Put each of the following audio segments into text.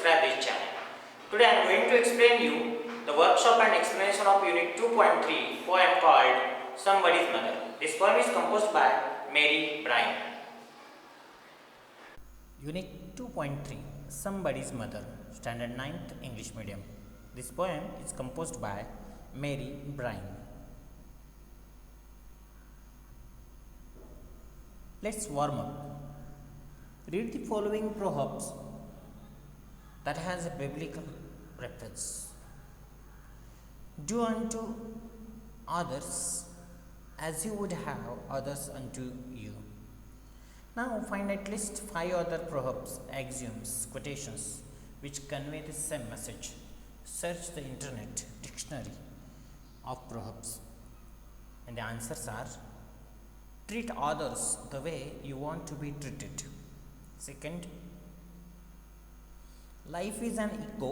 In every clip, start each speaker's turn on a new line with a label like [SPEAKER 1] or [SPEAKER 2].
[SPEAKER 1] subscribe this channel. Today I am going to explain you the workshop and explanation of Unit 2.3 poem called Somebody's Mother. This poem is composed by Mary Bryan. Unit 2.3 Somebody's Mother, Standard 9th English Medium. This poem is composed by Mary Bryan. Let's warm up. Read the following proverbs that has a biblical reference. Do unto others as you would have others unto you. Now find at least 5 other proverbs, axioms, quotations which convey the same message. Search the internet dictionary of proverbs, and the answers are: treat others the way you want to be treated. Second, life is an echo.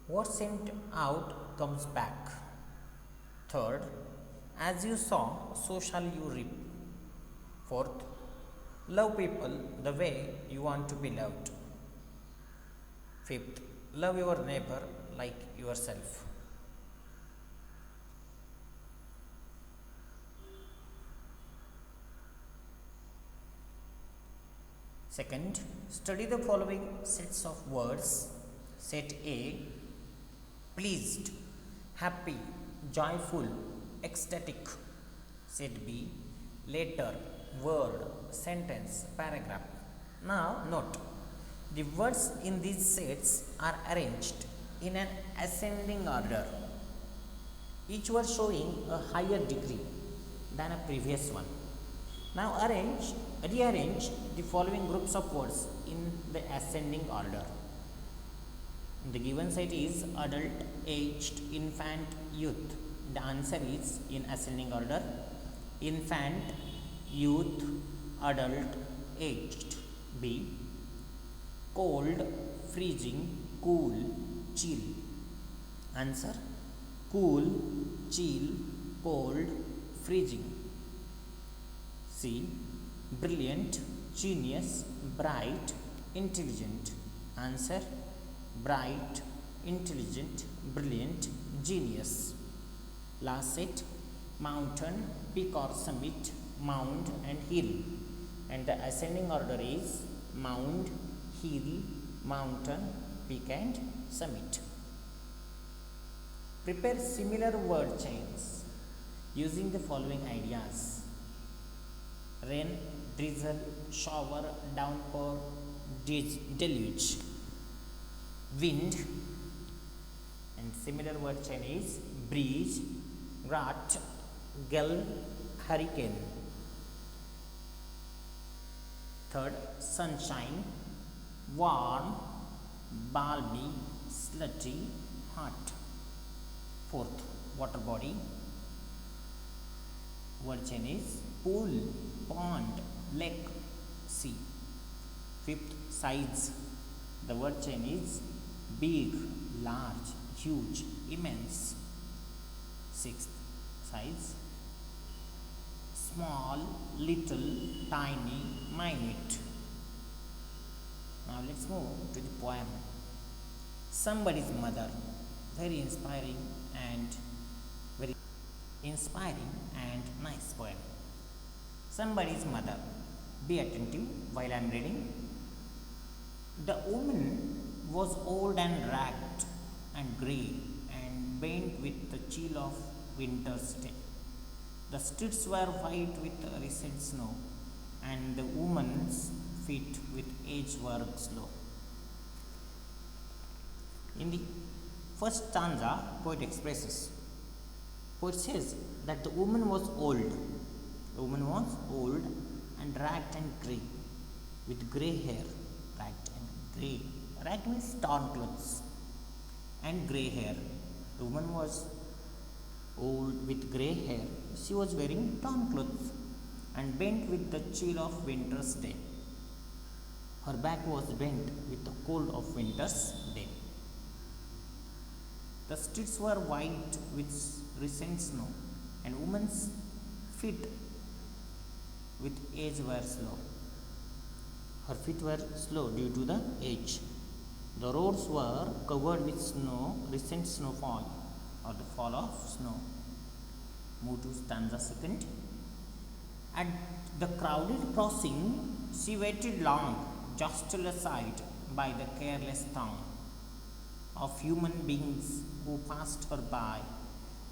[SPEAKER 1] What's sent out comes back. Third, as you sow, so shall you reap. Fourth, love people the way you want to be loved. Fifth, love your neighbor like yourself. Second, study the following sets of words. Set A, pleased, happy, joyful, ecstatic. Set B, letter, word, sentence, paragraph. Now note, the words in these sets are arranged in an ascending order, each word showing a higher degree than a previous one. Now rearrange the following groups of words in the ascending order. The given set is adult, aged, infant, youth. The answer is in ascending order: infant, youth, adult, aged. B, cold, freezing, cool, chill. Answer: cool, chill, cold, freezing. C, brilliant, genius, bright, intelligent. Answer: bright, intelligent, brilliant, genius. Last set, mountain, peak or summit, mound and hill. And the ascending order is mound, hill, mountain, peak and summit. Prepare similar word chains using the following ideas: rain, drizzle, shower, downpour, deluge, wind. And similar word chain is breeze, drought, gale, hurricane. Third, sunshine, warm, balmy, slutty, hot. Fourth, water body. Word chain is pool, pond, lake, sea. Fifth, size. The word chain is big, large, huge, immense. Sixth, size, small, little, tiny, minute. Now let's move to the poem Somebody's Mother. Very inspiring and nice poem. Somebody's Mother. Be attentive while I am reading. The woman was old and ragged and grey and bent with the chill of winter's day. The streets were white with recent snow, and the woman's feet with age were slow. In the first stanza, poet says that the woman was old. The woman was old and ragged and grey, with grey hair. Ragged and grey. Ragged means torn clothes and grey hair. The woman was old with grey hair. She was wearing torn clothes and bent with the chill of winter's day. Her back was bent with the cold of winter's day. The streets were white with recent snow, and woman's feet with age were slow. Her feet were slow due to the age. The roads were covered with snow, recent snowfall or the fall of snow. Move to stanza second. At the crowded crossing, she waited long, jostled aside by the careless throng of human beings who passed her by,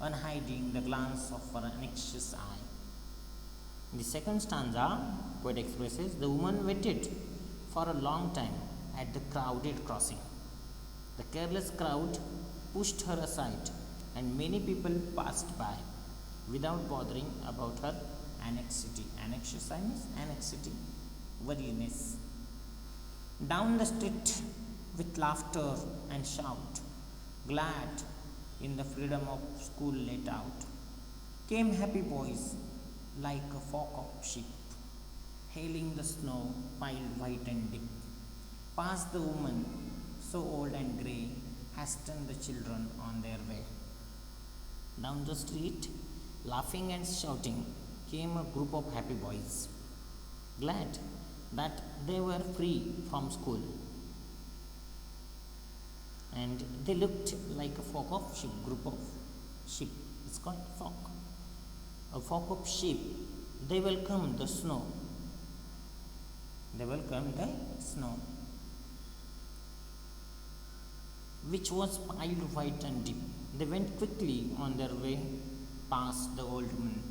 [SPEAKER 1] unhiding the glance of her anxious eye. In the second stanza, poet expresses the woman waited for a long time at the crowded crossing. The careless crowd pushed her aside, and many people passed by without bothering about her anxiety. Anxiety, worldliness. Down the street with laughter and shout, glad in the freedom of school let out, came happy boys like a flock of sheep, hailing the snow piled white and deep. Past the woman, so old and grey, hastened the children on their way. Down the street, laughing and shouting, came a group of happy boys, glad that they were free from school. And they looked like a flock of sheep, group of sheep. It's called flock. A flock of sheep. They welcomed the snow. They welcomed the snow, which was piled white and deep. They went quickly on their way past the old woman.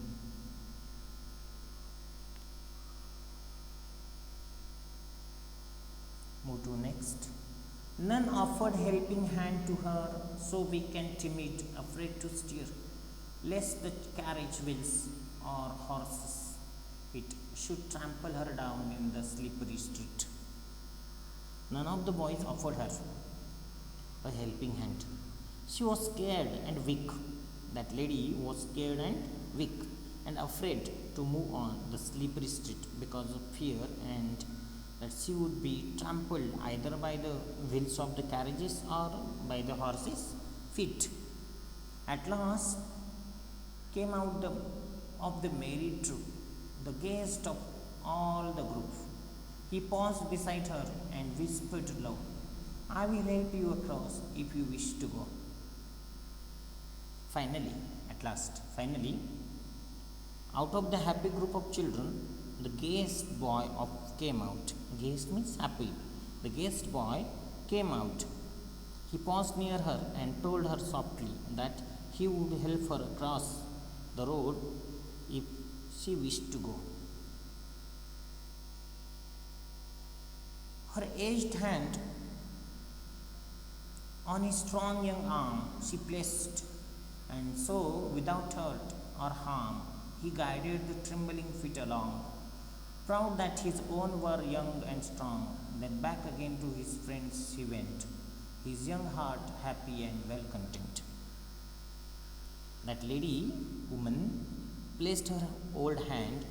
[SPEAKER 1] Move to next. None offered helping hand to her, so weak and timid, afraid to steer, lest the carriage wheels or horses it should trample her down in the slippery street. None of the boys offered her a helping hand. She was scared and weak. That lady was scared and weak and afraid to move on the slippery street because of fear and that she would be trampled either by the wheels of the carriages or by the horses' feet. At last came out of the merry troop, the gayest of all the group. He paused beside her and whispered low, I will help you across if you wish to go. Finally, out of the happy group of children, the gayest boy came out. Gayest means happy. The gayest boy came out. He paused near her and told her softly that he would help her across the road if she wished to go. Her aged hand on his strong young arm she placed, and so without hurt or harm he guided the trembling feet along, proud that his own were young and strong. Then back again to his friends he went, his young heart happy and well content. That woman, placed her old hand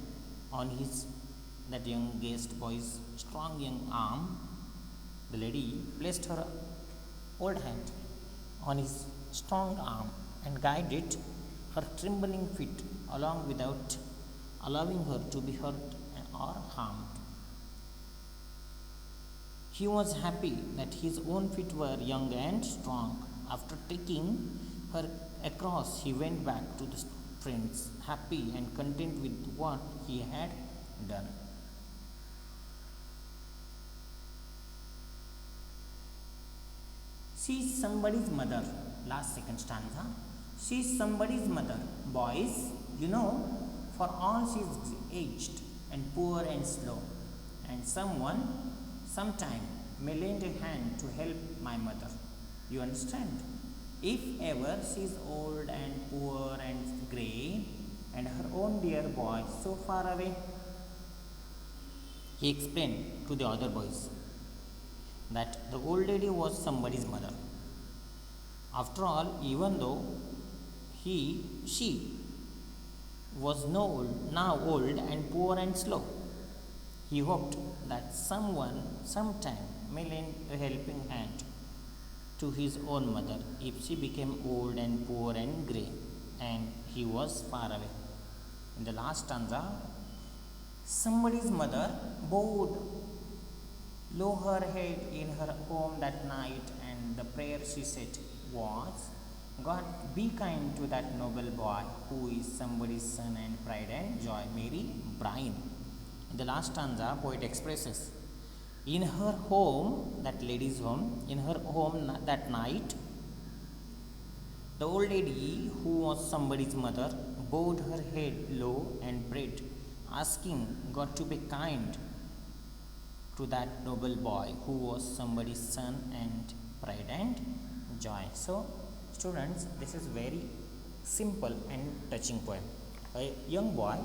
[SPEAKER 1] on that young guest boy's strong young arm. The lady placed her old hand on his strong arm and guided her trembling feet along without allowing her to be hurt or harmed. He was happy that his own feet were young and strong. After taking her across, he went back to the friends, happy and content with what he had done. She is somebody's mother. Last second stanza. She is somebody's mother. Boys, for all she is aged and poor and slow, and sometime may lend a hand to help my mother. You understand? If ever she is old and poor and grey, and her own dear boy so far away, he explained to the other boys that the old lady was somebody's mother. After all, even though she was now old and poor and slow, he hoped that someone sometime may lend a helping hand to his own mother if she became old and poor and grey and he was far away. In the last stanza, somebody's mother bowed low her head in her home that night, and the prayer she said was, God, be kind to that noble boy who is somebody's son and pride and joy. Mary Bryan. In the last stanza, poet expresses, in her home, that lady's home, in her home that night, the old lady, who was somebody's mother, bowed her head low and prayed, asking God to be kind to that noble boy who was somebody's son and pride and joy. So, students, this is very simple and touching poem. A young boy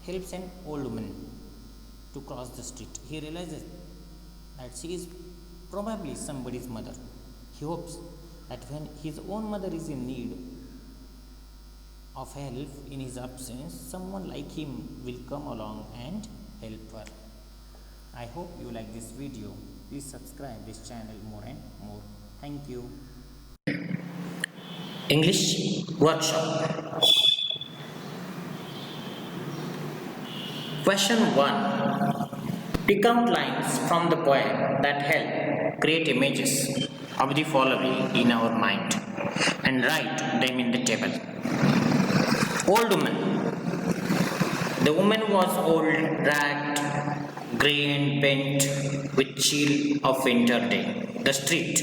[SPEAKER 1] helps an old woman to cross the street. He realizes that she is probably somebody's mother. He hopes that when his own mother is in need of help in his absence, someone like him will come along and help her. I hope you like this video. Please subscribe this channel more and more. Thank you. English workshop. Question 1. Pick out lines from the poem that help create images of the following in our mind and write them in the table. Old woman. The woman was old, ragged, grey and bent with chill of winter day. The street.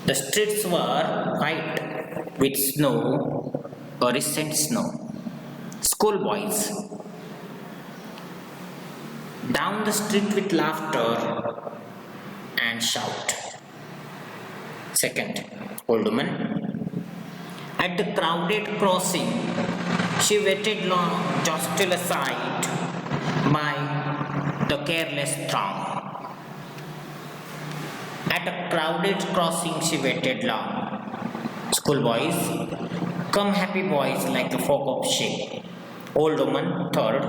[SPEAKER 1] The streets were white with snow or recent snow. Schoolboys. Down the street with laughter and shout. Second, old woman. At the crowded crossing, she waited long, jostled aside by the careless throng. At a crowded crossing, she waited long. Schoolboys, come happy boys like the folk of sheep. Old woman, third.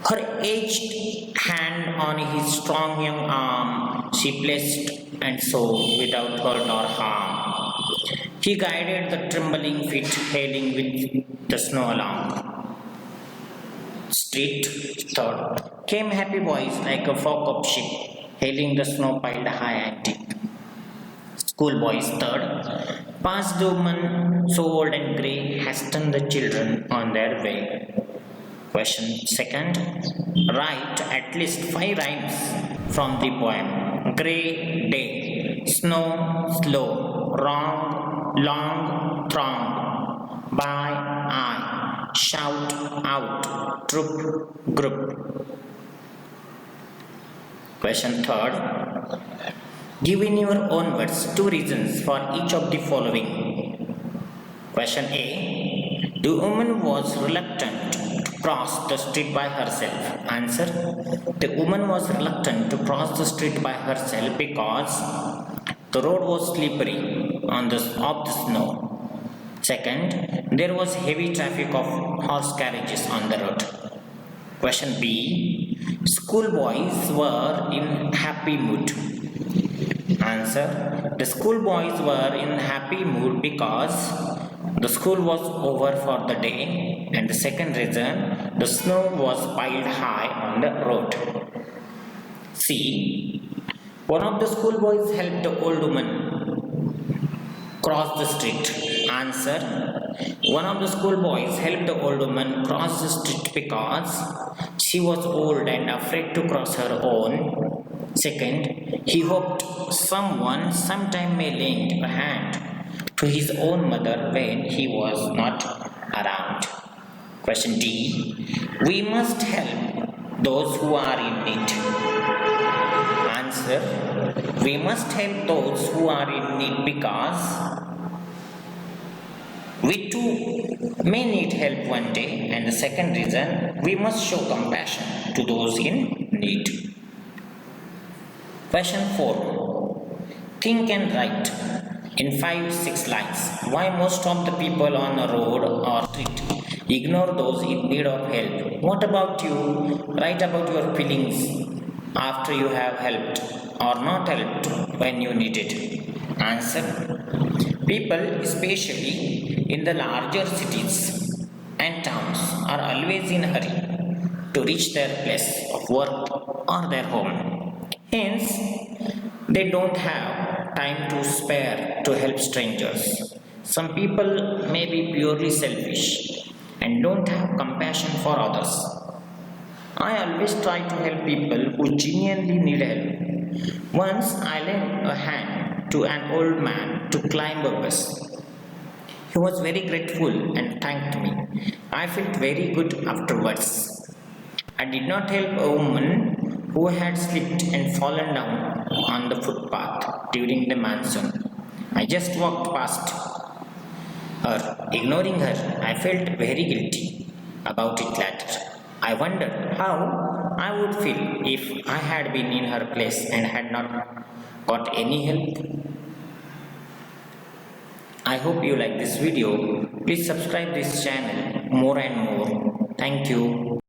[SPEAKER 1] Her aged hand on his strong young arm she placed, and so, without hurt or harm, he guided the trembling feet, hailing with the snow along. Street, third. Came happy boys like a flock of sheep, hailing the snow piled high and deep. Schoolboys, third. Past the woman, so old and grey, hastened the children on their way. Question second. Write at least 5 rhymes from the poem. Grey day, snow, slow, wrong, long, throng, by, I, shout, out, troop, group. Question third. Give in your own words 2 reasons for each of the following. Question A. The woman was reluctant cross the street by herself. Answer. The woman was reluctant to cross the street by herself because the road was slippery of the snow. Second, there was heavy traffic of horse carriages on the road. Question B. Schoolboys were in happy mood. Answer. The schoolboys were in happy mood because the school was over for the day, and the second reason, the snow was piled high on the road. C. One of the schoolboys helped the old woman cross the street. Answer. One of the schoolboys helped the old woman cross the street because she was old and afraid to cross her own. Second, he hoped someone sometime may lend a hand to his own mother when he was not around. Question D. We must help those who are in need. Answer. We must help those who are in need because we too may need help one day, and the second reason, we must show compassion to those in need. Question 4. Think and write in 5-6 lines why most of the people on a road or street ignore those in need of help. What about you? Write about your feelings after you have helped or not helped when you needed. Answer. People, especially in the larger cities and towns, are always in a hurry to reach their place of work or their home. Hence, they don't have time to spare to help strangers. Some people may be purely selfish and don't have compassion for others. I always try to help people who genuinely need help. Once I lent a hand to an old man to climb a bus. He was very grateful and thanked me. I felt very good afterwards. I did not help a woman who had slipped and fallen down on the footpath during the monsoon. I just walked past her, ignoring her. I felt very guilty about it later. I wondered how I would feel if I had been in her place and had not got any help. I hope you like this video. Please subscribe this channel more and more. Thank you.